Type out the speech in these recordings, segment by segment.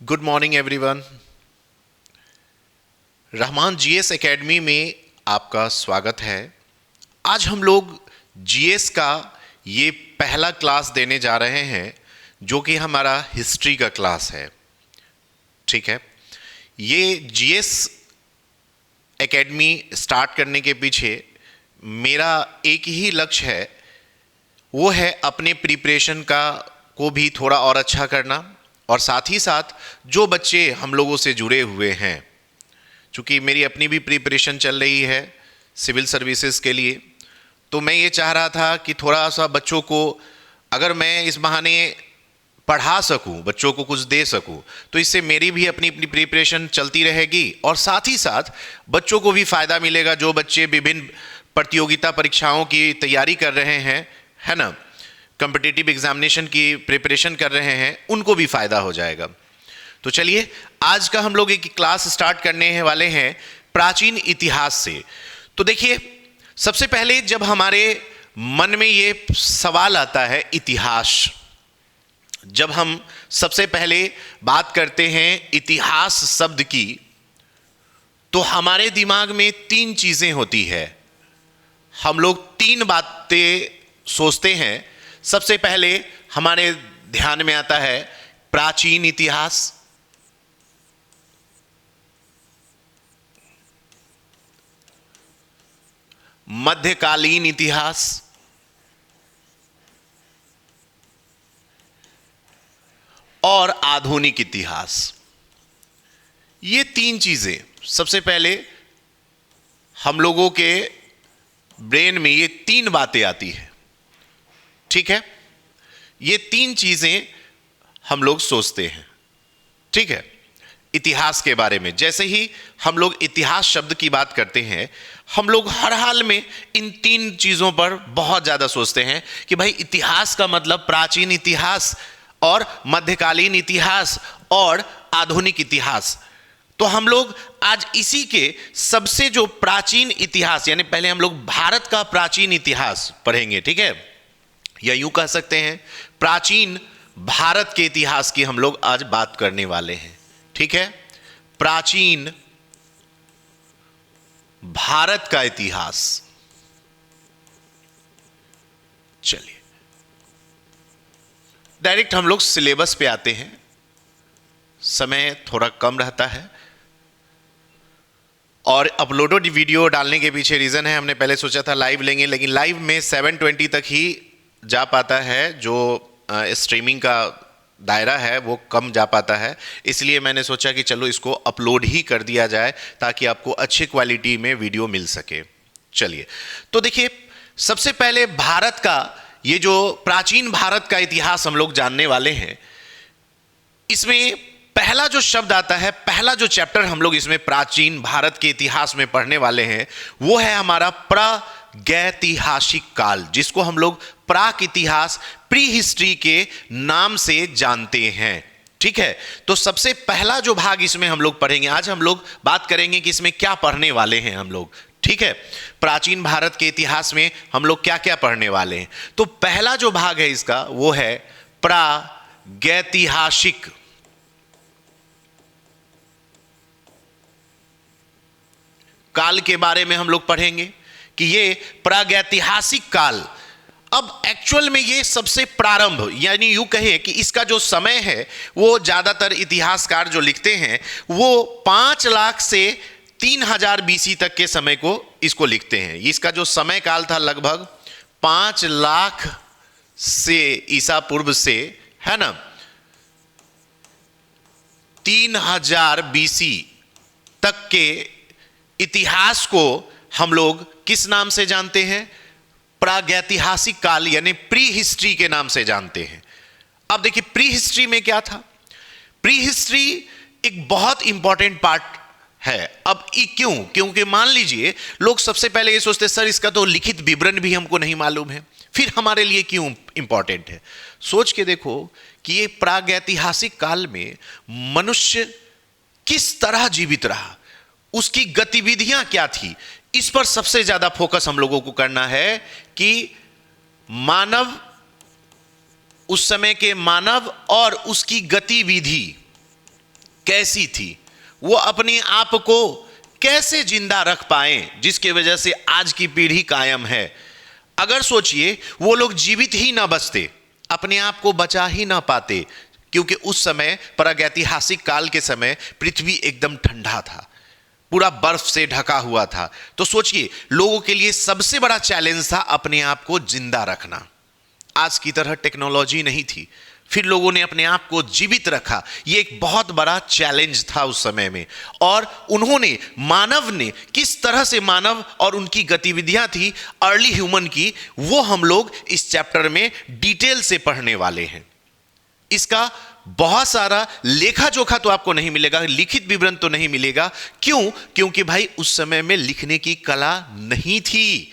Good morning everyone. Rahman GS academy में आपका स्वागत है। आज हम लोग जीएस का ये पहला क्लास देने जा रहे हैं जो कि हमारा हिस्ट्री का क्लास है। ठीक है, ये जीएस एकेडमी स्टार्ट करने के पीछे मेरा एक ही लक्ष्य है, वो है अपने प्रिपरेशन को भी थोड़ा और अच्छा करना, और साथ ही साथ जो बच्चे हम लोगों से जुड़े हुए हैं, चूँकि मेरी अपनी भी प्रिपरेशन चल रही है सिविल सर्विसेज के लिए, तो मैं ये चाह रहा था कि थोड़ा सा बच्चों को अगर मैं इस बहाने पढ़ा सकूं, बच्चों को कुछ दे सकूं, तो इससे मेरी भी अपनी अपनी प्रिपरेशन चलती रहेगी और साथ ही साथ बच्चों को भी फ़ायदा मिलेगा। जो बच्चे विभिन्न प्रतियोगिता परीक्षाओं की तैयारी कर रहे हैं, है ना, कॉम्पिटिटिव एग्जामिनेशन की प्रिपरेशन कर रहे हैं, उनको भी फ़ायदा हो जाएगा। तो चलिए आज का हम लोग एक क्लास स्टार्ट करने वाले हैं प्राचीन इतिहास से। तो देखिए, सबसे पहले जब हमारे मन में ये सवाल आता है इतिहास, जब हम सबसे पहले बात करते हैं इतिहास शब्द की, तो हमारे दिमाग में तीन चीज़ें होती है। हम लोग तीन बातें सोचते हैं। सबसे पहले हमारे ध्यान में आता है प्राचीन इतिहास, मध्यकालीन इतिहास और आधुनिक इतिहास। ये तीन चीजें सबसे पहले हम लोगों के ब्रेन में ये तीन बातें आती है। ठीक है, ये तीन चीजें हम लोग सोचते हैं। ठीक है, इतिहास के बारे में जैसे ही हम लोग इतिहास शब्द की बात करते हैं, हम लोग हर हाल में इन तीन चीजों पर बहुत ज्यादा सोचते हैं कि भाई इतिहास का मतलब प्राचीन इतिहास और मध्यकालीन इतिहास और आधुनिक इतिहास। तो हम लोग आज इसी के सबसे जो प्राचीन इतिहास, यानी पहले हम लोग भारत का प्राचीन इतिहास पढ़ेंगे। ठीक है, या यूं कह सकते हैं प्राचीन भारत के इतिहास की हम लोग आज बात करने वाले हैं। ठीक है, प्राचीन भारत का इतिहास। चलिए डायरेक्ट हम लोग सिलेबस पे आते हैं, समय थोड़ा कम रहता है और अपलोडेड वीडियो डालने के पीछे रीजन है, हमने पहले सोचा था लाइव लेंगे, लेकिन लाइव में 720 तक ही जा पाता है, जो स्ट्रीमिंग का दायरा है वो कम जा पाता है। इसलिए मैंने सोचा कि चलो इसको अपलोड ही कर दिया जाए ताकि आपको अच्छी क्वालिटी में वीडियो मिल सके। चलिए, तो देखिए सबसे पहले भारत का ये जो प्राचीन भारत का इतिहास हम लोग जानने वाले हैं, इसमें पहला जो शब्द आता है, पहला जो चैप्टर हम लोग इसमें प्राचीन भारत के इतिहास में पढ़ने वाले हैं, वो है हमारा प्रागैतिहासिक काल, जिसको हम लोग प्राक इतिहास, प्री हिस्ट्री के नाम से जानते हैं। ठीक है, तो सबसे पहला जो भाग इसमें हम लोग पढ़ेंगे, आज हम लोग बात करेंगे कि इसमें क्या पढ़ने वाले हैं हम लोग। ठीक है, प्राचीन भारत के इतिहास में हम लोग क्या क्या पढ़ने वाले हैं। तो पहला जो भाग है इसका वो है प्रागैतिहासिक काल के बारे में हम लोग पढ़ेंगे कि ये प्रागैतिहासिक काल, अब एक्चुअल में ये सबसे प्रारंभ, यानी यूं कहे कि इसका जो समय है वो ज्यादातर इतिहासकार जो लिखते हैं वो 5 लाख से 3000 बीसी तक के समय को इसको लिखते हैं। इसका जो समय काल था लगभग 5 लाख से ईसा पूर्व से, है ना, 3000 बीसी तक के इतिहास को हम लोग किस नाम से जानते हैं? प्रागैतिहासिक काल यानी प्री हिस्ट्री के नाम से जानते हैं। अब देखिए प्री हिस्ट्री में क्या था। प्री हिस्ट्री एक बहुत इंपॉर्टेंट पार्ट है। अब क्यों? क्योंकि मान लीजिए लोग सबसे पहले ये सोचते सर इसका तो लिखित विवरण भी हमको नहीं मालूम है, फिर हमारे लिए क्यों इंपॉर्टेंट है। सोच के देखो कि ये प्रागैतिहासिक काल में मनुष्य किस तरह जीवित रहा, उसकी गतिविधियां क्या थी, इस पर सबसे ज्यादा फोकस हम लोगों को करना है कि मानव, उस समय के मानव और उसकी गतिविधि, कैसी थी, वो अपने आप को कैसे जिंदा रख पाए जिसकी वजह से आज की पीढ़ी कायम है। अगर सोचिए वो लोग जीवित ही ना बचते, अपने आप को बचा ही ना पाते, क्योंकि उस समय प्रागैतिहासिक काल के समय पृथ्वी एकदम ठंडा था, पूरा बर्फ से ढका हुआ था। तो सोचिए लोगों के लिए सबसे बड़ा चैलेंज था अपने आप को जिंदा रखना। आज की तरह टेक्नोलॉजी नहीं थी, फिर लोगों ने अपने आप को जीवित रखा। यह एक बहुत बड़ा चैलेंज था उस समय में। और उन्होंने, मानव ने किस तरह से, मानव और उनकी गतिविधियां थी अर्ली ह्यूमन की, वो हम लोग इस चैप्टर में डिटेल से पढ़ने वाले हैं। इसका बहुत सारा लेखा जोखा तो आपको नहीं मिलेगा, लिखित विवरण तो नहीं मिलेगा। क्यों? क्योंकि भाई उस समय में लिखने की कला नहीं थी।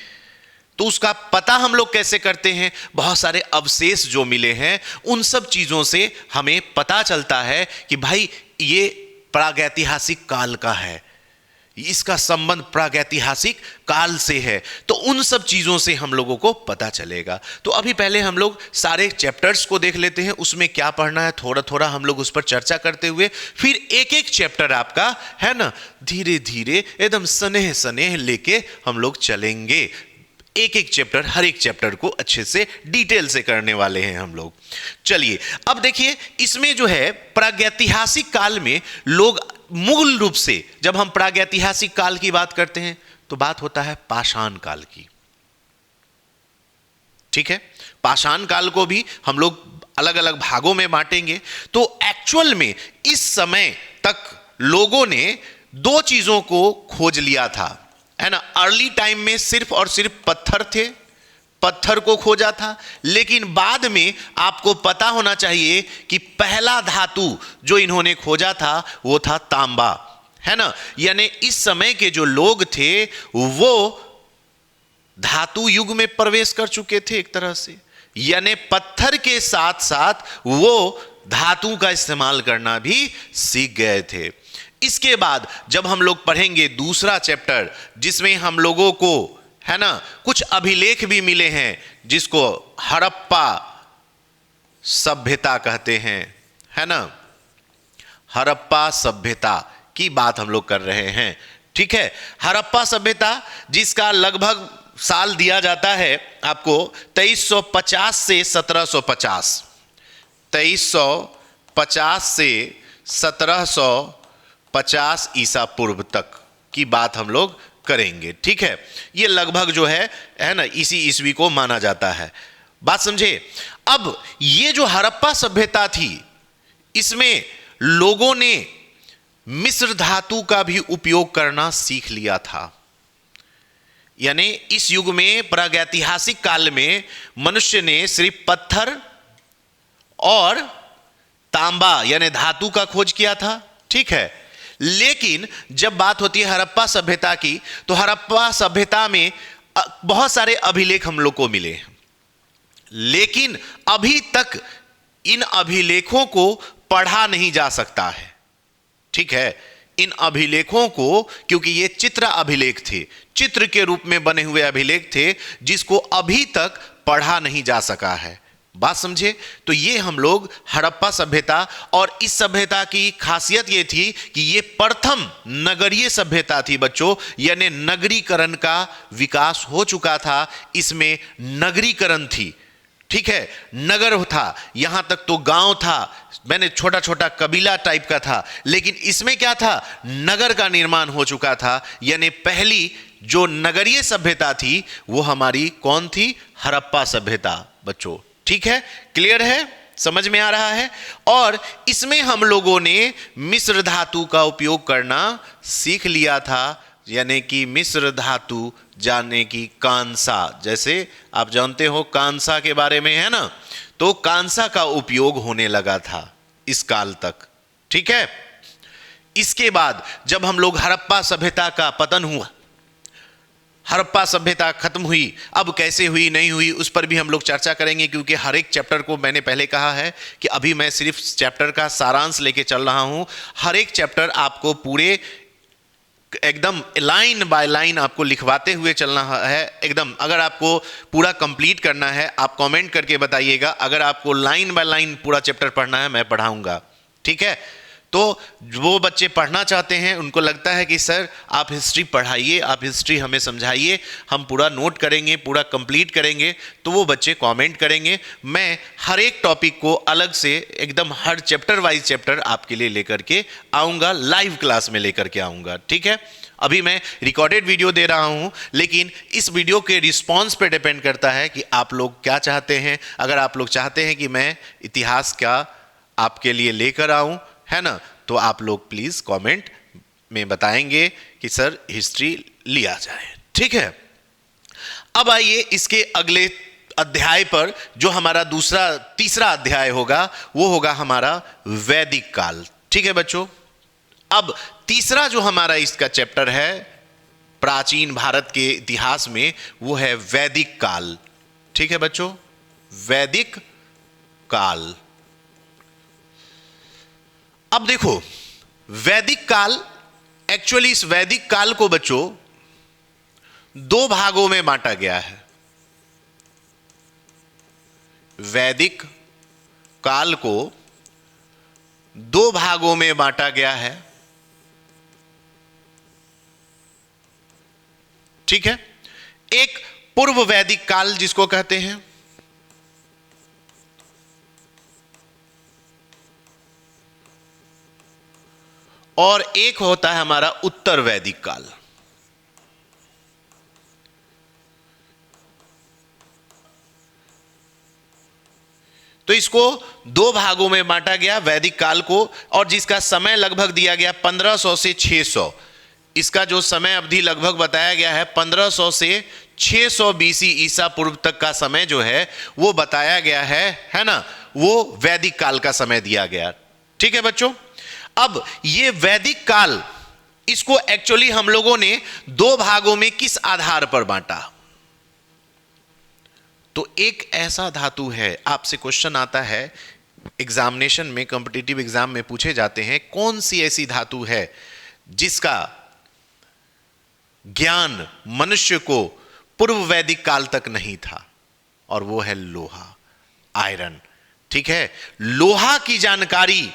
तो उसका पता हम लोग कैसे करते हैं? बहुत सारे अवशेष जो मिले हैं उन सब चीजों से हमें पता चलता है कि भाई ये प्रागैतिहासिक काल का है, इसका संबंध प्रागैतिहासिक काल से है। तो उन सब चीजों से हम लोगों को पता चलेगा। तो अभी पहले हम लोग सारे चैप्टर्स को देख लेते हैं, उसमें क्या पढ़ना है थोड़ा थोड़ा हम लोग उस पर चर्चा करते हुए फिर एक एक चैप्टर आपका है ना, धीरे धीरे एकदम स्नेह स्नेह लेके हम लोग चलेंगे। एक एक चैप्टर, हर एक चैप्टर को अच्छे से डिटेल से करने वाले हैं हम लोग। चलिए अब देखिए, इसमें जो है प्रागैतिहासिक काल में लोग मूल रूप से, जब हम प्रागैतिहासिक काल की बात करते हैं तो बात होता है पाषाण काल की। ठीक है, पाषाण काल को भी हम लोग अलग अलग भागों में बांटेंगे। तो एक्चुअल में इस समय तक लोगों ने दो चीजों को खोज लिया था, है ना। अर्ली टाइम में सिर्फ और सिर्फ पत्थर थे, पत्थर को खोजा था। लेकिन बाद में आपको पता होना चाहिए कि पहला धातु जो इन्होंने खोजा था वो था तांबा, है ना। यानी इस समय के जो लोग थे वो धातु युग में प्रवेश कर चुके थे एक तरह से, यानी पत्थर के साथ साथ वो धातु का इस्तेमाल करना भी सीख गए थे। इसके बाद जब हम लोग पढ़ेंगे दूसरा चैप्टर, जिसमें हम लोगों को, है ना, कुछ अभिलेख भी मिले हैं जिसको हड़प्पा सभ्यता कहते हैं, है ना। हड़प्पा सभ्यता की बात हम लोग कर रहे हैं। ठीक है, हड़प्पा सभ्यता जिसका लगभग साल दिया जाता है आपको 2350 से 1750, 2350 से 1750 ईसा पूर्व तक की बात हम लोग करेंगे। ठीक है, ये लगभग जो है ना, इसी ईस्वी को माना जाता है। बात समझे। अब ये जो हड़प्पा सभ्यता थी, इसमें लोगों ने मिस्र धातु का भी उपयोग करना सीख लिया था। यानी इस युग में, प्रागैतिहासिक काल में, मनुष्य ने सिर्फ पत्थर और तांबा यानी धातु का खोज किया था। ठीक है, लेकिन जब बात होती है हड़प्पा सभ्यता की, तो हड़प्पा सभ्यता में बहुत सारे अभिलेख हम लोग को मिले हैं, लेकिन अभी तक इन अभिलेखों को पढ़ा नहीं जा सकता है। ठीक है, इन अभिलेखों को, क्योंकि ये चित्र अभिलेख थे, चित्र के रूप में बने हुए अभिलेख थे, जिसको अभी तक पढ़ा नहीं जा सका है। बात समझे। तो ये हम लोग हड़प्पा सभ्यता, और इस सभ्यता की खासियत ये थी कि ये प्रथम नगरीय सभ्यता थी बच्चों, यानी नगरीकरण का विकास हो चुका था। इसमें नगरीकरण थी। ठीक है, नगर था, यहां तक तो गांव था, मैंने छोटा छोटा कबीला टाइप का था, लेकिन इसमें क्या था, नगर का निर्माण हो चुका था। यानी पहली जो नगरीय सभ्यता थी वो हमारी कौन थी? हड़प्पा सभ्यता बच्चों। ठीक है, क्लियर है, समझ में आ रहा है। और इसमें हम लोगों ने मिस्र धातु का उपयोग करना सीख लिया था, यानी कि मिस्र धातु जाने की कांसा, जैसे आप जानते हो कांसा के बारे में, है ना, तो कांसा का उपयोग होने लगा था इस काल तक। ठीक है, इसके बाद जब हम लोग हड़प्पा सभ्यता का पतन हुआ, हड़प्पा सभ्यता खत्म हुई, अब कैसे हुई नहीं हुई उस पर भी हम लोग चर्चा करेंगे, क्योंकि हर एक चैप्टर को, मैंने पहले कहा है कि अभी मैं सिर्फ चैप्टर का सारांश लेके चल रहा हूं। हर एक चैप्टर आपको पूरे एकदम लाइन बाय लाइन आपको लिखवाते हुए चलना है एकदम। अगर आपको पूरा कंप्लीट करना है आप कमेंट करके बताइएगा, अगर आपको लाइन बाय लाइन पूरा चैप्टर पढ़ना है मैं पढ़ाऊंगा। ठीक है, तो वो बच्चे पढ़ना चाहते हैं, उनको लगता है कि सर आप हिस्ट्री पढ़ाइए, आप हिस्ट्री हमें समझाइए, हम पूरा नोट करेंगे, पूरा कंप्लीट करेंगे, तो वो बच्चे कमेंट करेंगे। मैं हर एक टॉपिक को अलग से एकदम हर चैप्टर वाइज चैप्टर आपके लिए लेकर के आऊँगा, लाइव क्लास में लेकर के आऊँगा। ठीक है, अभी मैं रिकॉर्डेड वीडियो दे रहा हूं, लेकिन इस वीडियो के रिस्पांस पे डिपेंड करता है कि आप लोग क्या चाहते हैं। अगर आप लोग चाहते हैं कि मैं इतिहास का आपके लिए लेकर आऊं, है ना, तो आप लोग प्लीज कमेंट में बताएंगे कि सर हिस्ट्री लिया जाए। ठीक है, अब आइए इसके अगले अध्याय पर, जो हमारा तीसरा अध्याय होगा, वो होगा हमारा वैदिक काल। ठीक है बच्चों, अब तीसरा जो हमारा इसका चैप्टर है प्राचीन भारत के इतिहास में, वो है वैदिक काल। ठीक है बच्चों, वैदिक काल। अब देखो, वैदिक काल, एक्चुअली इस वैदिक काल को बच्चों दो भागों में बांटा गया है। वैदिक काल को दो भागों में बांटा गया है। ठीक है, एक पूर्व वैदिक काल जिसको कहते हैं, और एक होता है हमारा उत्तर वैदिक काल। तो इसको दो भागों में बांटा गया वैदिक काल को, और जिसका समय लगभग दिया गया 1500 से 600। इसका जो समय अवधि लगभग बताया गया है 1500 से 600 बीसी ईसा पूर्व तक का समय जो है वो बताया गया है ना, वो वैदिक काल का समय दिया गया। ठीक है बच्चों, अब ये वैदिक काल, इसको एक्चुअली हम लोगों ने दो भागों में किस आधार पर बांटा? तो एक ऐसा धातु है, आपसे क्वेश्चन आता है एग्जामिनेशन में, कॉम्पिटिटिव एग्जाम में पूछे जाते हैं, कौन सी ऐसी धातु है जिसका ज्ञान मनुष्य को पूर्व वैदिक काल तक नहीं था? और वो है लोहा, आयरन। ठीक है, लोहा की जानकारी,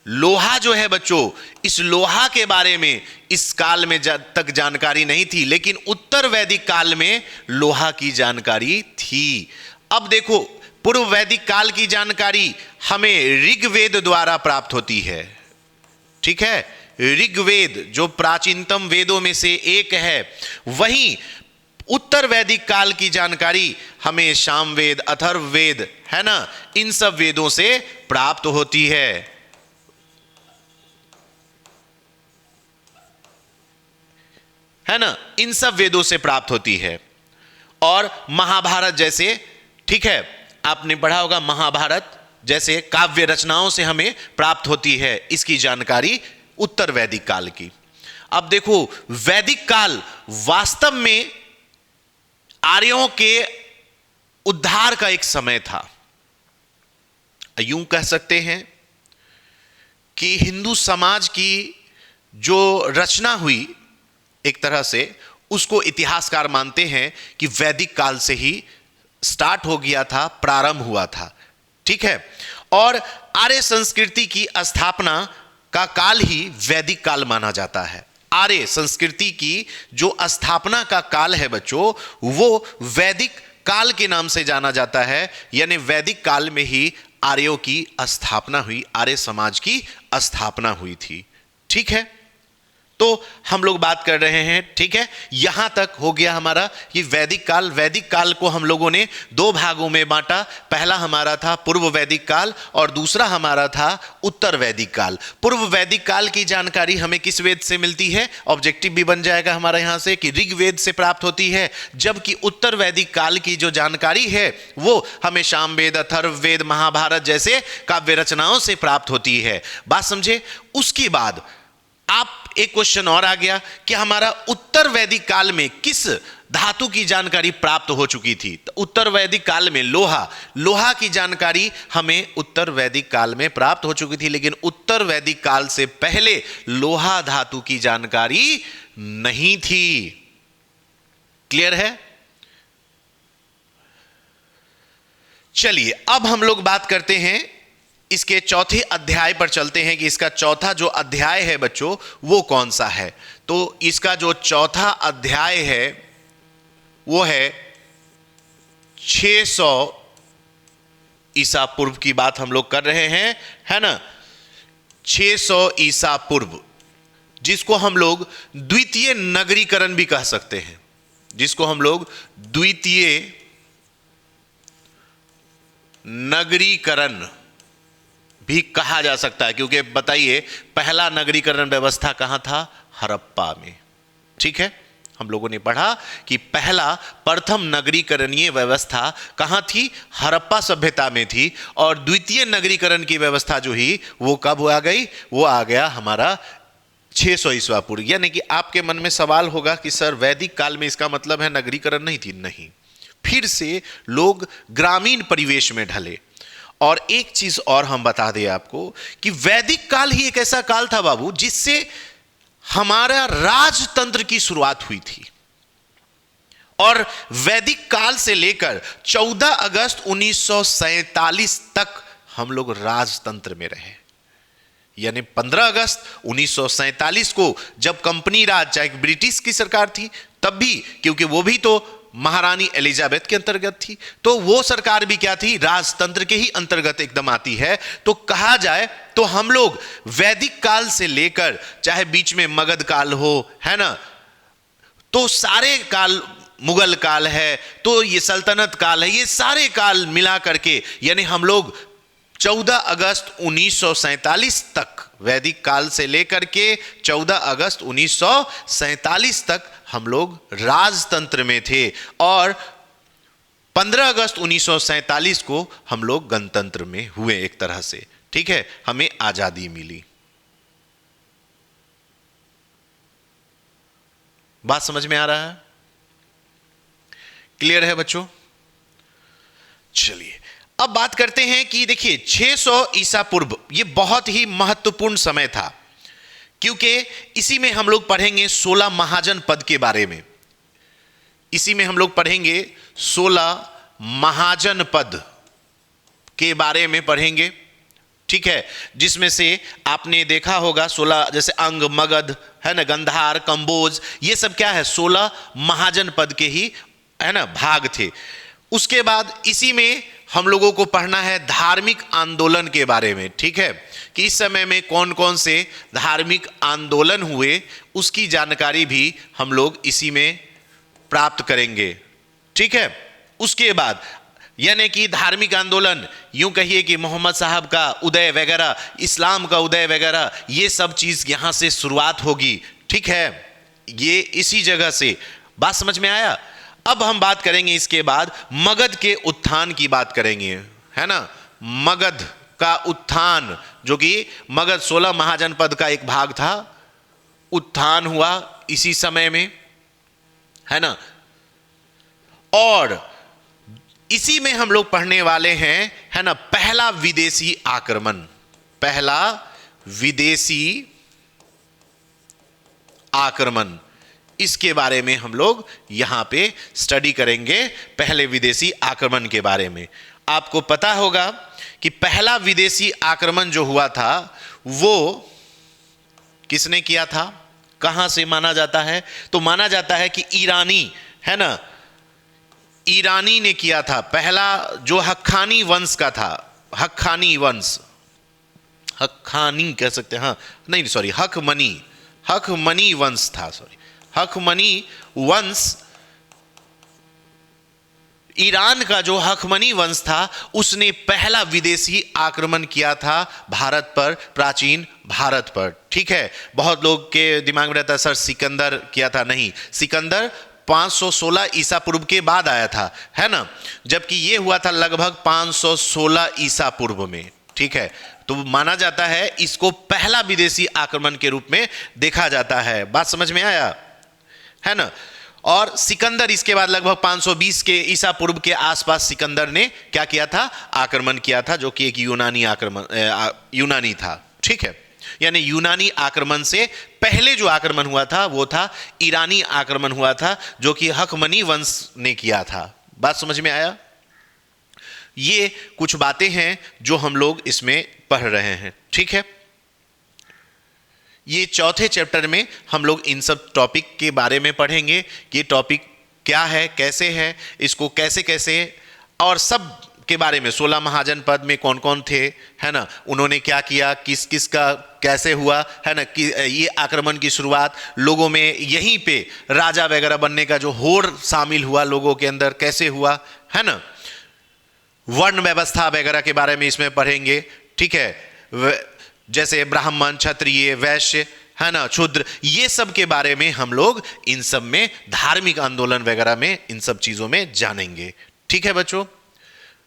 लोहा जो है बच्चों, इस लोहा के बारे में इस काल में तक जानकारी नहीं थी, लेकिन उत्तर वैदिक काल में लोहा की जानकारी थी। अब देखो, पूर्व वैदिक काल की जानकारी हमें ऋग्वेद द्वारा प्राप्त होती है। ठीक है, ऋग्वेद जो प्राचीनतम वेदों में से एक है, वहीं उत्तर वैदिक काल की जानकारी हमें सामवेद, अथर्ववेद, है ना, इन सब वेदों से प्राप्त होती है ना, इन सब वेदों से प्राप्त होती है। और महाभारत जैसे, ठीक है, आपने पढ़ा होगा, महाभारत जैसे काव्य रचनाओं से हमें प्राप्त होती है इसकी जानकारी उत्तर वैदिक काल की। अब देखो, वैदिक काल वास्तव में आर्यों के उद्धार का एक समय था। यूं कह सकते हैं कि हिंदू समाज की जो रचना हुई, एक तरह से उसको इतिहासकार मानते हैं कि वैदिक काल से ही स्टार्ट हो गया था, प्रारंभ हुआ था। ठीक है, और आर्य संस्कृति की स्थापना का काल ही वैदिक काल माना जाता है। आर्य संस्कृति की जो स्थापना का काल है बच्चों, वो वैदिक काल के नाम से जाना जाता है, यानी वैदिक काल में ही आर्यों की स्थापना हुई, आर्य समाज की स्थापना हुई थी। ठीक है, तो हम लोग बात कर रहे हैं, ठीक है, यहां तक हो गया हमारा कि वैदिक काल। वैदिक काल को हम लोगों ने दो भागों में बांटा, पहला हमारा था पूर्व वैदिक काल और दूसरा हमारा था उत्तर वैदिक काल। पूर्व वैदिक काल की जानकारी हमें किस वेद से मिलती है? ऑब्जेक्टिव भी बन जाएगा हमारा यहां से कि ऋग्वेद से प्राप्त होती है, जबकि उत्तर वैदिक काल की जो जानकारी है वो हमें सामवेद, अथर्ववेद, महाभारत जैसे काव्य रचनाओं से प्राप्त होती है। बात समझे? उसके बाद आप एक क्वेश्चन और आ गया कि हमारा उत्तर वैदिक काल में किस धातु की जानकारी प्राप्त हो चुकी थी? तो उत्तर वैदिक काल में लोहा की जानकारी हमें उत्तर वैदिक काल में प्राप्त हो चुकी थी, लेकिन उत्तर वैदिक काल से पहले लोहा धातु की जानकारी नहीं थी। क्लियर है? चलिए अब हम लोग बात करते हैं इसके चौथे अध्याय पर चलते हैं कि इसका चौथा जो अध्याय है बच्चों वो कौन सा है। तो इसका जो चौथा अध्याय है वो है 600 ईसा पूर्व की बात हम लोग कर रहे हैं, है ना। 600 ईसा पूर्व, जिसको हम लोग द्वितीय नगरीकरण भी कह सकते हैं, जिसको हम लोग द्वितीय नगरीकरण भी कहा जा सकता है। क्योंकि बताइए पहला नगरीकरण व्यवस्था कहां था? हड़प्पा में। ठीक है, हम लोगों ने पढ़ा कि पहला प्रथम नगरीकरणीय व्यवस्था कहां थी? हड़प्पा सभ्यता में थी। और द्वितीय नगरीकरण की व्यवस्था जो ही वो कब आ गई? वो आ गया हमारा 600 ईसा पूर्व। यानी कि आपके मन में सवाल होगा कि सर वैदिक काल में इसका मतलब है नगरीकरण नहीं थी? नहीं, फिर से लोग ग्रामीण परिवेश में ढले। और एक चीज और हम बता दें आपको कि वैदिक काल ही एक ऐसा काल था बाबू जिससे हमारा राजतंत्र की शुरुआत हुई थी। और वैदिक काल से लेकर 14 अगस्त 1947 तक हम लोग राजतंत्र में रहे। यानी 15 अगस्त 1947 को जब कंपनी राज, चाहे ब्रिटिश की सरकार थी तब भी, क्योंकि वो भी तो महारानी एलिजाबेथ के अंतर्गत थी, तो वो सरकार भी क्या थी? राजतंत्र के ही अंतर्गत एकदम आती है। तो कहा जाए तो हम लोग वैदिक काल से लेकर, चाहे बीच में मगध काल हो, है ना, तो सारे काल, मुगल काल है, तो ये सल्तनत काल है, ये सारे काल मिला करके यानी हम लोग 14 अगस्त 1947 तक, वैदिक काल से लेकर के 14 अगस्त 1947 तक हम लोग राजतंत्र में थे। और 15 अगस्त 1947 को हम लोग गणतंत्र में हुए एक तरह से। ठीक है, हमें आजादी मिली। बात समझ में आ रहा है? क्लियर है बच्चों? चलिए अब बात करते हैं कि देखिए 600 ईसा पूर्व ये बहुत ही महत्वपूर्ण समय था, क्योंकि इसी में हम लोग पढ़ेंगे 16 महाजन पद के बारे में। इसी में हम लोग पढ़ेंगे 16 महाजन पद के बारे में पढ़ेंगे। ठीक है, जिसमें से आपने देखा होगा 16, जैसे अंग, मगध, है ना, गंधार, कंबोज, ये सब क्या है? 16 महाजन पद के ही, है ना, भाग थे। उसके बाद इसी में हम लोगों को पढ़ना है धार्मिक आंदोलन के बारे में। ठीक है, कि इस समय में कौन कौन से धार्मिक आंदोलन हुए उसकी जानकारी भी हम लोग इसी में प्राप्त करेंगे। ठीक है, उसके बाद यानी कि धार्मिक आंदोलन, यूं कहिए कि मोहम्मद साहब का उदय वगैरह, इस्लाम का उदय वगैरह, ये सब चीज यहां से शुरुआत होगी। ठीक है, ये इसी जगह से। बात समझ में आया? अब हम बात करेंगे इसके बाद मगध के उत्थान की बात करेंगे, है ना। मगध का उत्थान, जो कि मगध 16 महाजनपद का एक भाग था, उत्थान हुआ इसी समय में, है ना। और इसी में हम लोग पढ़ने वाले हैं, है ना, पहला विदेशी आक्रमण। पहला विदेशी आक्रमण, इसके बारे में हम लोग यहां पे स्टडी करेंगे, पहले विदेशी आक्रमण के बारे में। आपको पता होगा कि पहला विदेशी आक्रमण जो हुआ था वो किसने किया था? कहां से माना जाता है? तो माना जाता है कि ईरानी, है ना, ईरानी ने किया था। पहला जो हक्कानी वंश का था, हक्कानी वंश, हक्कानी कह सकते हैं, हाँ नहीं सॉरी, हकमनी वंश था, सॉरी, हकमनी वंश, ईरान का जो हकमनी वंश था उसने पहला विदेशी आक्रमण किया था भारत पर, प्राचीन भारत पर। ठीक है, बहुत लोग के दिमाग में रहता है सर सिकंदर किया था, नहीं, सिकंदर 516 ईसा पूर्व के बाद आया था, है ना, जबकि ये हुआ था लगभग 516 ईसा पूर्व में। ठीक है, तो माना जाता है इसको पहला विदेशी आक्रमण के रूप में देखा जाता है। बात समझ में आया, है ना। और सिकंदर इसके बाद लगभग 520 के ईसा पूर्व के आसपास सिकंदर ने क्या किया था? आक्रमण किया था, जो कि एक यूनानी आक्रमण, यूनानी था। ठीक है, यानी यूनानी आक्रमण से पहले जो आक्रमण हुआ था वो था ईरानी आक्रमण हुआ था, जो कि हकमनी वंश ने किया था। बात समझ में आया? ये कुछ बातें हैं जो हम लोग इसमें पढ़ रहे हैं, ठीक है। ये चौथे चैप्टर में हम लोग इन सब टॉपिक के बारे में पढ़ेंगे कि ये टॉपिक क्या है, कैसे है, इसको कैसे कैसे, और सब के बारे में 16 महाजनपद में कौन कौन थे, है ना, उन्होंने क्या किया, किस किस का कैसे हुआ, है ना, कि ये आक्रमण की शुरुआत लोगों में यहीं पे राजा वगैरह बनने का जो होड़ शामिल हुआ लोगों के अंदर कैसे हुआ, है ना, वर्ण व्यवस्था वगैरह के बारे में इसमें पढ़ेंगे, ठीक है, जैसे ब्राह्मण, क्षत्रिय, वैश्य, है ना, शूद्र, ये सब के बारे में हम लोग इन सब में धार्मिक आंदोलन वगैरह में इन सब चीजों में जानेंगे, ठीक है बच्चों।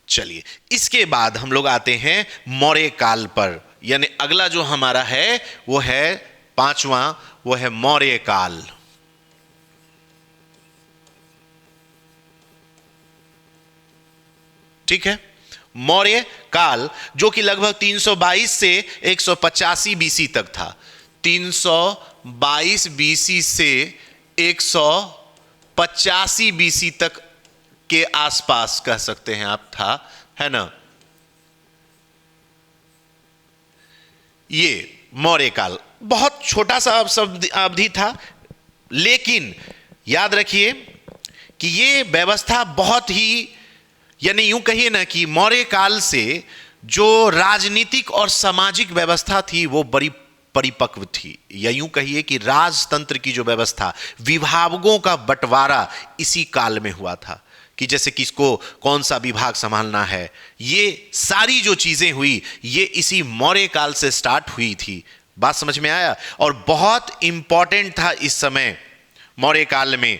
चलिए, इसके बाद हम लोग आते हैं मौर्य काल पर, यानी अगला जो हमारा है वो है पांचवा, वो है मौर्य काल। ठीक है, मौर्य काल जो कि लगभग 322 से 185 बीसी तक था। 322 बीसी से 185 बीसी तक के आसपास कह सकते हैं आप था, है ना, ये मौर्य काल बहुत छोटा सा अवधि था, लेकिन याद रखिए कि ये व्यवस्था बहुत ही, यानी यूं कहिए ना कि मौर्य काल से जो राजनीतिक और सामाजिक व्यवस्था थी वो बड़ी परिपक्व थी, या यूं कहिए कि राजतंत्र की जो व्यवस्था, विभागों का बंटवारा इसी काल में हुआ था, कि जैसे किसको कौन सा विभाग संभालना है, ये सारी जो चीजें हुई ये इसी मौर्य काल से स्टार्ट हुई थी। बात समझ में आया? और बहुत इंपॉर्टेंट था इस समय मौर्य काल में,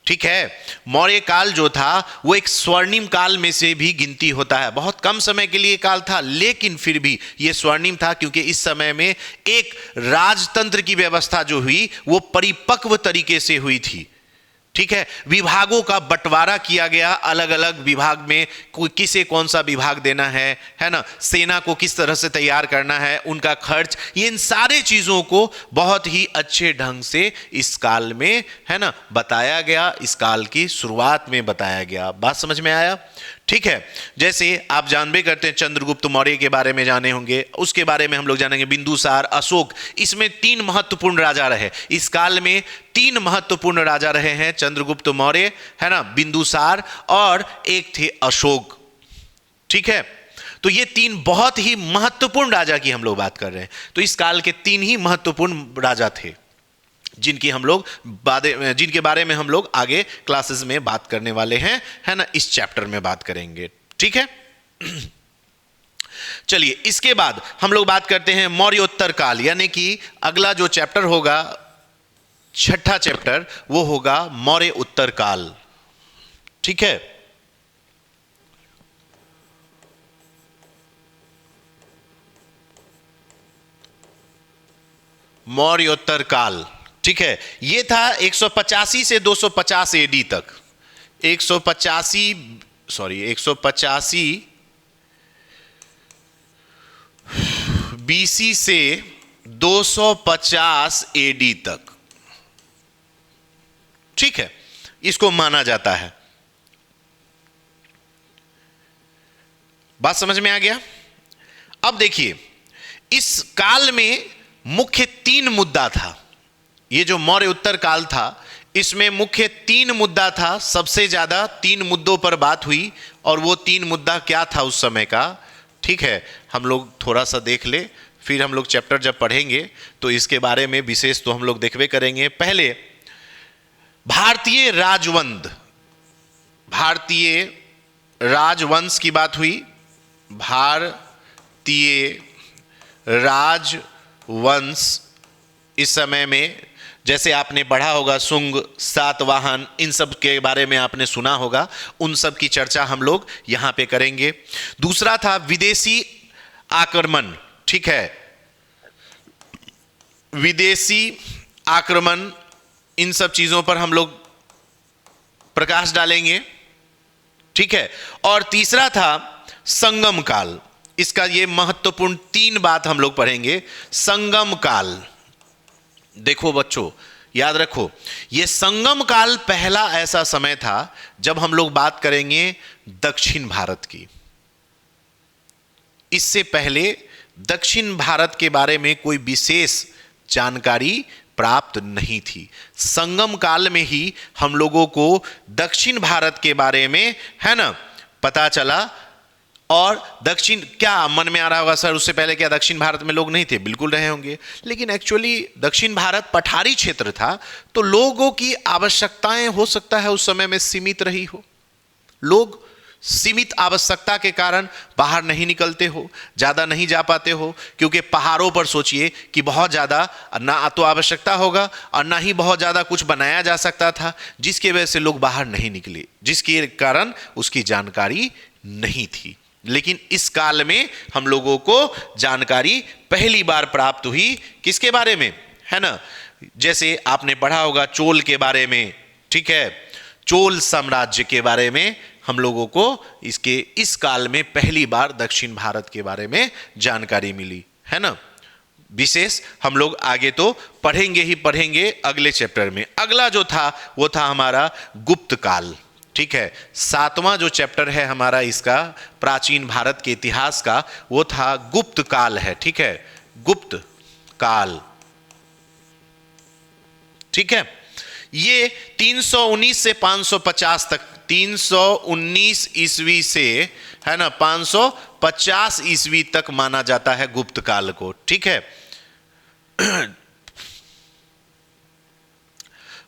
ठीक है। मौर्य काल जो था वो एक स्वर्णिम काल में से भी गिनती होता है। बहुत कम समय के लिए काल था, लेकिन फिर भी ये स्वर्णिम था, क्योंकि इस समय में एक राजतंत्र की व्यवस्था जो हुई वो परिपक्व तरीके से हुई थी, ठीक है। विभागों का बंटवारा किया गया, अलग अलग विभाग में किसे कौन सा विभाग देना है ना, सेना को किस तरह से तैयार करना है, उनका खर्च, ये इन सारे चीजों को बहुत ही अच्छे ढंग से इस काल में, है ना, बताया गया, इस काल की शुरुआत में बताया गया। बात समझ में आया? ठीक है। जैसे आप जानबे करते हैं चंद्रगुप्त मौर्य के बारे में जाने होंगे, उसके बारे में हम लोग जानेंगे, बिंदुसार, अशोक, इसमें 3 महत्वपूर्ण राजा रहे इस काल में। 3 महत्वपूर्ण राजा रहे हैं, चंद्रगुप्त मौर्य, है ना, बिंदुसार और एक थे अशोक, ठीक है। तो ये 3 बहुत ही महत्वपूर्ण राजा की हम लोग बात कर रहे हैं। तो इस काल के 3 ही महत्वपूर्ण राजा थे जिनके बारे में हम लोग आगे क्लासेस में बात करने वाले हैं, है ना, इस चैप्टर में बात करेंगे, ठीक है। चलिए, इसके बाद हम लोग बात करते हैं मौर्योत्तर काल, यानी कि अगला जो चैप्टर होगा, छठा चैप्टर, वो होगा मौर्य उत्तर काल, ठीक है। मौर्योत्तर काल, ठीक है, ये था 185 से 250 एडी तक। 185 बीसी से 250 एडी तक, ठीक है, इसको माना जाता है। बात समझ में आ गया? अब देखिए, इस काल में मुख्य 3 मुद्दा था। ये जो मौर्य उत्तर काल था, इसमें मुख्य 3 मुद्दा था। सबसे ज्यादा 3 मुद्दों पर बात हुई, और वो 3 मुद्दा क्या था उस समय का, ठीक है, हम लोग थोड़ा सा देख ले, फिर हम लोग चैप्टर जब पढ़ेंगे तो इसके बारे में विशेष तो हम लोग देखबे करेंगे। पहले भारतीय राजवंश की बात हुई। भारतीय राजवंश इस समय में, जैसे आपने पढ़ा होगा शुंग, सातवाहन, इन सब के बारे में आपने सुना होगा, उन सब की चर्चा हम लोग यहां पे करेंगे। दूसरा था विदेशी आक्रमण, ठीक है, विदेशी आक्रमण, इन सब चीजों पर हम लोग प्रकाश डालेंगे, ठीक है। और तीसरा था संगम काल। इसका ये महत्वपूर्ण 3 बात हम लोग पढ़ेंगे। संगम काल, देखो बच्चों, याद रखो, ये संगम काल पहला ऐसा समय था जब हम लोग बात करेंगे दक्षिण भारत की। इससे पहले दक्षिण भारत के बारे में कोई विशेष जानकारी प्राप्त नहीं थी। संगम काल में ही हम लोगों को दक्षिण भारत के बारे में, है ना, पता चला। और दक्षिण, क्या मन में आ रहा होगा सर उससे पहले क्या दक्षिण भारत में लोग नहीं थे? बिल्कुल रहे होंगे, लेकिन एक्चुअली दक्षिण भारत पठारी क्षेत्र था, तो लोगों की आवश्यकताएं हो सकता है उस समय में सीमित रही हो। लोग सीमित आवश्यकता के कारण बाहर नहीं निकलते हो, ज़्यादा नहीं जा पाते हो, क्योंकि पहाड़ों पर सोचिए कि बहुत ज़्यादा ना तो आवश्यकता होगा और ना ही बहुत ज़्यादा कुछ बनाया जा सकता था, जिसकी वजह से लोग बाहर नहीं निकले, जिसके कारण उसकी जानकारी नहीं थी। लेकिन इस काल में हम लोगों को जानकारी पहली बार प्राप्त हुई, किसके बारे में, है ना? जैसे आपने पढ़ा होगा चोल के बारे में, ठीक है, चोल साम्राज्य के बारे में हम लोगों को इस काल में पहली बार दक्षिण भारत के बारे में जानकारी मिली, है ना। विशेष हम लोग आगे तो पढ़ेंगे ही पढ़ेंगे अगले चैप्टर में। अगला जो था वो था हमारा गुप्त काल, ठीक है। 7वां जो चैप्टर है हमारा इसका प्राचीन भारत के इतिहास का, वो था गुप्त काल है, ठीक है, गुप्त काल, ठीक है। ये 319 से 550 तक, 319 ईस्वी से, है ना, 550 ईस्वी तक माना जाता है गुप्त काल को, ठीक है।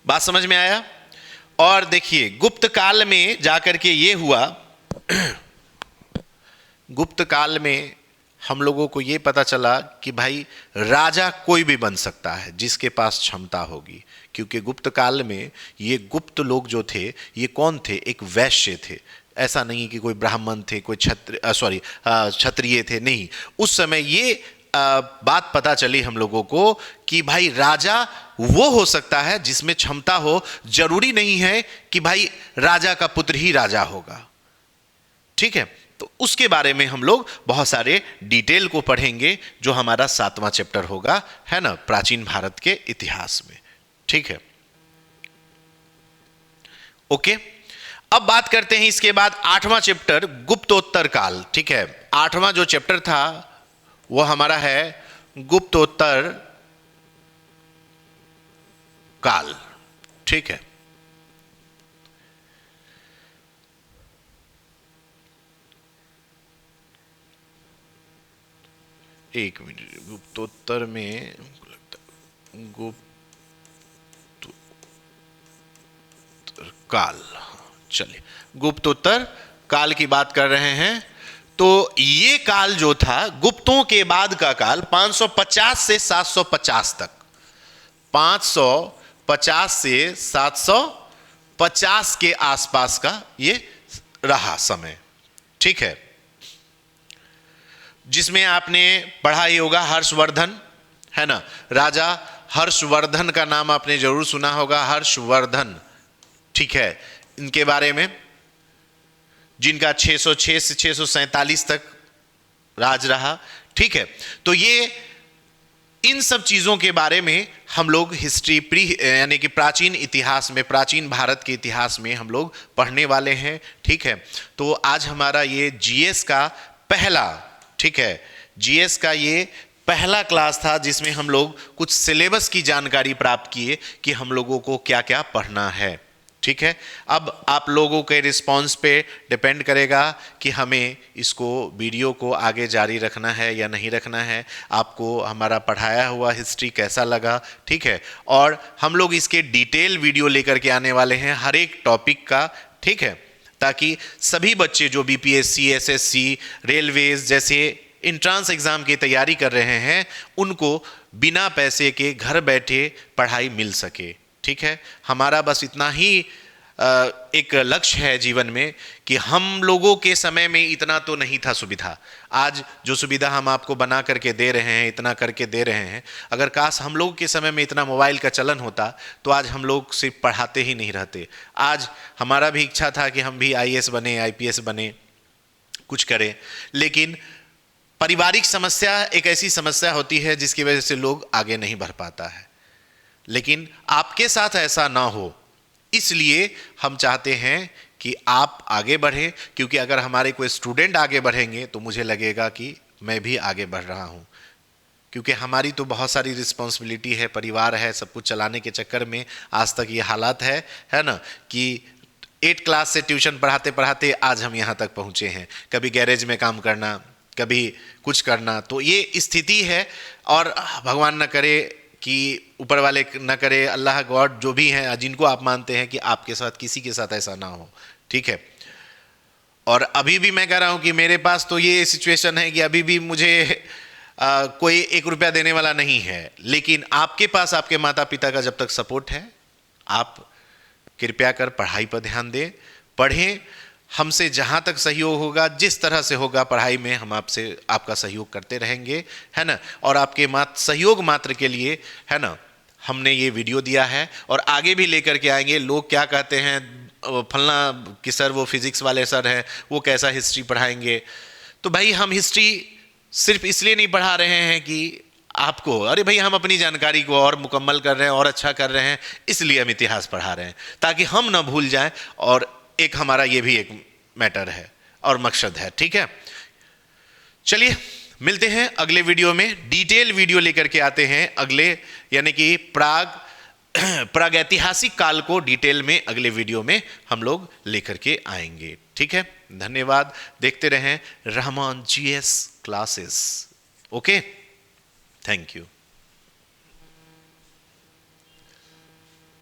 बात समझ में आया? और देखिए गुप्त काल में जाकर के ये हुआ, गुप्त काल में हम लोगों को ये पता चला कि भाई राजा कोई भी बन सकता है जिसके पास क्षमता होगी, क्योंकि गुप्त काल में ये गुप्त लोग जो थे ये कौन थे? एक वैश्य थे। ऐसा नहीं कि कोई ब्राह्मण थे, कोई क्षत्रिय थे, नहीं। उस समय ये बात पता चली हम लोगों को कि भाई राजा वो हो सकता है जिसमें क्षमता हो, जरूरी नहीं है कि भाई राजा का पुत्र ही राजा होगा, ठीक है। तो उसके बारे में हम लोग बहुत सारे डिटेल को पढ़ेंगे जो हमारा 7वां चैप्टर होगा, है ना, प्राचीन भारत के इतिहास में, ठीक है। ओके, अब बात करते हैं इसके बाद 8वां चैप्टर गुप्तोत्तर काल, ठीक है। 8वां जो चैप्टर था वो हमारा है गुप्तोत्तर काल, ठीक है। एक मिनट, गुप्तोत्तर में गुप्तोत्तर काल, चलिए गुप्तोत्तर काल की बात कर रहे हैं। तो ये काल जो था गुप्तों के बाद का काल 550 से 750 तक, 550 से 750 के आसपास का ये रहा समय, ठीक है। जिसमें आपने पढ़ा ही होगा हर्षवर्धन, है ना, राजा हर्षवर्धन का नाम आपने जरूर सुना होगा, हर्षवर्धन, ठीक है। इनके बारे में जिनका 606 से 647 तक राज रहा, ठीक है। तो ये इन सब चीजों के बारे में हम लोग हिस्ट्री यानी कि प्राचीन इतिहास में, प्राचीन भारत के इतिहास में हम लोग पढ़ने वाले हैं, ठीक है। तो आज हमारा ये जीएस का पहला, ठीक है, जीएस का ये पहला क्लास था जिसमें हम लोग कुछ सिलेबस की जानकारी प्राप्त किए कि हम लोगों को क्या क्या पढ़ना है, ठीक है। अब आप लोगों के रिस्पांस पे डिपेंड करेगा कि हमें इसको वीडियो को आगे जारी रखना है या नहीं रखना है, आपको हमारा पढ़ाया हुआ हिस्ट्री कैसा लगा, ठीक है। और हम लोग इसके डिटेल वीडियो लेकर के आने वाले हैं हर एक टॉपिक का, ठीक है, ताकि सभी बच्चे जो बीपीएससी, एसएससी, रेलवेज जैसे इंट्रांस एग्जाम की तैयारी कर रहे हैं उनको बिना पैसे के घर बैठे पढ़ाई मिल सके, ठीक है। हमारा बस इतना ही एक लक्ष्य है जीवन में कि हम लोगों के समय में इतना तो नहीं था सुविधा। आज जो सुविधा हम आपको बना करके दे रहे हैं, इतना करके दे रहे हैं, अगर काश हम लोग के समय में इतना मोबाइल का चलन होता तो आज हम लोग सिर्फ पढ़ाते ही नहीं रहते। आज हमारा भी इच्छा था कि हम भी आईएएस बने, आईपीएस बने, कुछ करें, लेकिन पारिवारिक समस्या एक ऐसी समस्या होती है जिसकी वजह से लोग आगे नहीं बढ़ पाता है। लेकिन आपके साथ ऐसा ना हो, इसलिए हम चाहते हैं कि आप आगे बढ़ें, क्योंकि अगर हमारे कोई स्टूडेंट आगे बढ़ेंगे तो मुझे लगेगा कि मैं भी आगे बढ़ रहा हूँ, क्योंकि हमारी तो बहुत सारी रिस्पॉन्सिबिलिटी है, परिवार है, सब कुछ चलाने के चक्कर में आज तक ये हालात है ना, कि 8 क्लास से ट्यूशन पढ़ाते पढ़ाते आज हम यहाँ तक पहुँचे हैं। कभी गैरेज में काम करना, कभी कुछ करना, तो ये स्थिति है। और भगवान न करे कि ऊपर वाले न करे, अल्लाह गॉड जो भी हैं, जिनको आप मानते हैं, कि आपके साथ किसी के साथ ऐसा ना हो, ठीक है। और अभी भी मैं कह रहा हूँ कि मेरे पास तो ये सिचुएशन है कि अभी भी मुझे कोई 1 रुपया देने वाला नहीं है, लेकिन आपके पास आपके माता पिता का जब तक सपोर्ट है, आप कृपया कर पढ़ाई पर ध्यान दें, पढ़ें। हमसे जहाँ तक सहयोग होगा, जिस तरह से होगा पढ़ाई में, हम आपसे आपका सहयोग करते रहेंगे, है ना। और आपके सहयोग मात्र के लिए, है ना, हमने ये वीडियो दिया है और आगे भी लेकर के आएंगे। लोग क्या कहते हैं, फलना कि सर वो फिजिक्स वाले सर हैं, वो कैसा हिस्ट्री पढ़ाएंगे। तो भाई हम हिस्ट्री सिर्फ इसलिए नहीं पढ़ा रहे हैं कि आपको, अरे भाई हम अपनी जानकारी को और मुकम्मल कर रहे हैं और अच्छा कर रहे हैं, इसलिए हम इतिहास पढ़ा रहे हैं, ताकि हम ना भूल जाएं। और एक हमारा ये भी एक मैटर है और मकसद है, ठीक है। चलिए मिलते हैं अगले वीडियो में, डिटेल वीडियो लेकर के आते हैं अगले, यानी कि प्रागैतिहासिक काल को डिटेल में अगले वीडियो में हम लोग लेकर के आएंगे, ठीक है। धन्यवाद, देखते रहें Rahman GS classes. Okay, thank you.